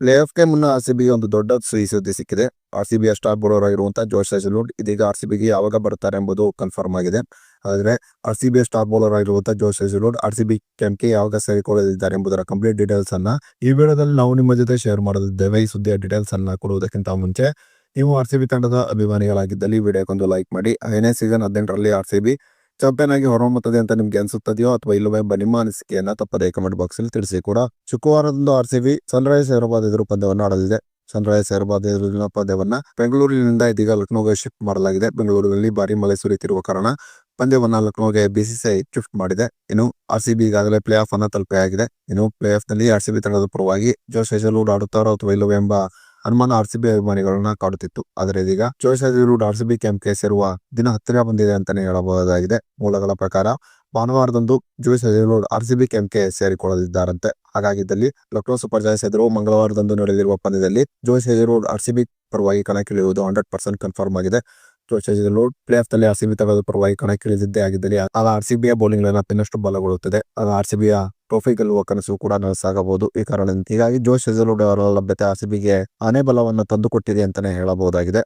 Play ಆಫ್‌ಗೆ ಮುನ್ನ ಆರ್‌ಸಿಬಿಗೆ ಒಂದು ದೊಡ್ಡ ಸಿಹಿ ಸುದ್ದಿ ಸಿಕ್ಕಿದೆ. ಆರ್‌ಸಿಬಿಯ ಸ್ಟಾರ್ ಬೌಲರ್ ಆಗಿರುವಂತಹ ಜೋಶ್ ಹೇಜಲ್ವುಡ್ ಇದೀಗ ಆರ್‌ಸಿಬಿಗೆ ಯಾವಾಗ ಬರ್ತಾರೆ ಎಂಬುದು ಕನ್ಫರ್ಮ್ ಆಗಿದೆ. ಆದರೆ ಆರ್‌ಸಿಬಿಯ ಸ್ಟಾರ್ ಬೌಲರ್ ಆಗಿರುವಂತಹ ಜೋಶ್ ಹೇಜಲ್ವುಡ್ ಆರ್‌ಸಿಬಿ ಕ್ಯಾಂಪ್‌ಗೆ ಯಾವಾಗ ಸೇರಿಕೊಳ್ಳಲಿದ್ದಾರೆ ಎಂಬುದರ ಕಂಪ್ಲೀಟ್ ಡೀಟೇಲ್ಸ್ ಅನ್ನ ಈ ವಿಡಿಯೋದಲ್ಲಿ ನಾವು ನಿಮ್ಮ ಜೊತೆ ಶೇರ್ ಮಾಡಲಿದ್ದೇವೆ. ಈ ಸುದ್ದಿಯ ಡೀಟೇಲ್ಸ್ ಅನ್ನ ಕೊಡುವುದಕ್ಕಿಂತ ಮುಂಚೆ ನೀವು ಆರ್‌ಸಿಬಿ ತಂಡದ ಅಭಿಮಾನಿಗಳಾಗಿದ್ದಲ್ಲಿ ವಿಡಿಯೋಕ್ಕೊಂದು ಲೈಕ್ ಮಾಡಿ. ಐದನೇ ಸೀಸನ್ 18ರಲ್ಲಿ ಆರ್‌ಸಿಬಿ ಚಾಂಪಿಯನ್ ಆಗಿ ಹೊರಹೊಮ್ಮುತ್ತದೆ ಅಂತ ನಿಮ್ಗೆ ಅನ್ಸುತ್ತದೆಯೋ ಅಥವಾ ಇಲ್ಲವೇ ಎಂಬ ನಿಮ್ಮ ಅನಿಸಿಕೆಯನ್ನ ತಪ್ಪದೇ ಕಮೆಂಟ್ ಬಾಕ್ಸ್ ಅಲ್ಲಿ ತಿಳಿಸಿ. ಕೂಡ ಶುಕ್ರವಾರದಂದು ಆರ್‌ಸಿಬಿ ಸನ್ರೈಸರ್ಸ್ ಹೈದರಾಬಾದ್ ಎದುರು ಪಂದ್ಯವನ್ನು ಆಡಲಿದೆ. ಸನ್ರೈಸರ್ಸ್ ಹೈದರಾಬಾದ್ ಎದುರಿನ ಪಂದ್ಯವನ್ನ ಬೆಂಗಳೂರಿನಿಂದ ಇದೀಗ ಲಕ್ನೋಗೆ ಶಿಫ್ಟ್ ಮಾಡಲಾಗಿದೆ. ಬೆಂಗಳೂರಿನಲ್ಲಿ ಭಾರಿ ಮಳೆ ಸುರಿಯುತ್ತಿರುವ ಕಾರಣ ಪಂದ್ಯವನ್ನ ಲಕ್ನೋಗೆ ಬಿಸಿಸಿಐ ಶಿಫ್ಟ್ ಮಾಡಿದೆ. ಇನ್ನು ಆರ್‌ಸಿಬಿ ಈಗಾಗಲೇ ಪ್ಲೇ ಆಫ್ ಅನ್ನ ತಲುಪಿಯಾಗಿದೆ. ಇನ್ನು ಪ್ಲೇ ಆಫ್ ನಲ್ಲಿ ಆರ್‌ಸಿಬಿ ತಂಡದ ಪರವಾಗಿ ಜೋಶ್ ಹೇಜಲ್ವುಡ್ ಆಡುತ್ತಾರೋ ಅಥವಾ ಇಲ್ಲವೇ ಎಂಬ ಅನುಮಾನ ಆರ್‌ಸಿಬಿ ಅಭಿಮಾನಿಗಳನ್ನ ಕಾಡುತ್ತಿತ್ತು. ಆದರೆ ಇದೀಗ ಜೋಶ್ ಹೇಜಲ್ವುಡ್ ಆರ್‌ಸಿಬಿ ಕ್ಯಾಂಪ್ಗೆ ಸೇರುವ ದಿನ ಹತ್ತಿರ ಬಂದಿದೆ ಅಂತಾನೆ ಹೇಳಬಹುದಾಗಿದೆ. ಮೂಲಗಳ ಪ್ರಕಾರ ಭಾನುವಾರದಂದು ಜೋಶ್ ಹೇಜಲ್ವುಡ್ ಆರ್‌ಸಿಬಿ ಕ್ಯಾಂಪ್ಗೆ ಸೇರಿಕೊಳ್ಳಲಿದ್ದಾರಂತೆ. ಹಾಗಾಗಿದ್ದಲ್ಲಿ ಲಕ್ನೋ ಸೂಪರ್ ಜಾಯಂಟ್ಸ್ ಎದುರು ಮಂಗಳವಾರದಂದು ನಡೆಯಲಿರುವ ಪಂದ್ಯದಲ್ಲಿ ಜೋಶ್ ಹೇಜಲ್ವುಡ್ ಆರ್‌ಸಿಬಿ ಪರವಾಗಿ ಕಣಕ್ಕಿಳಿಯುವುದು 100% ಕನ್ಫರ್ಮ್ ಆಗಿದೆ. ಜೋಶ್ ಹೇಜಲ್ವುಡ್ ಪ್ಲೇ ಆಫ್ ನಲ್ಲಿ ಆರ್‌ಸಿಬಿ ತಂಡದ ಪರವಾಗಿ ಕಣಕ್ಕಿಳಿದಿದ್ದೇ ಆಗಿದ್ದಲ್ಲಿ ಆಗ ಆರ್‌ಸಿಬಿಯ ಬೌಲಿಂಗ್ ಲೈನಪ್ ಇನ್ನಷ್ಟು ಬಲಗೊಳ್ಳುತ್ತದೆ. ಆಗ ಆರ್‌ಸಿಬಿಯ ಟ್ರೋಫಿ ಗೆಲ್ಲುವ ಕನಸು ಕೂಡ ನನಸಾಗಬಹುದು. ಈ ಕಾರಣದಿಂದ ಹೀಗಾಗಿ ಜೋಶ್ ಹೇಜಲ್ವುಡ್ ಅವರ ಲಭ್ಯತೆ ಆರ್‌ಸಿಬಿಗೆ ಆನೆ ಬಲವನ್ನು ತಂದುಕೊಟ್ಟಿದೆ ಅಂತಾನೆ ಹೇಳಬಹುದಾಗಿದೆ.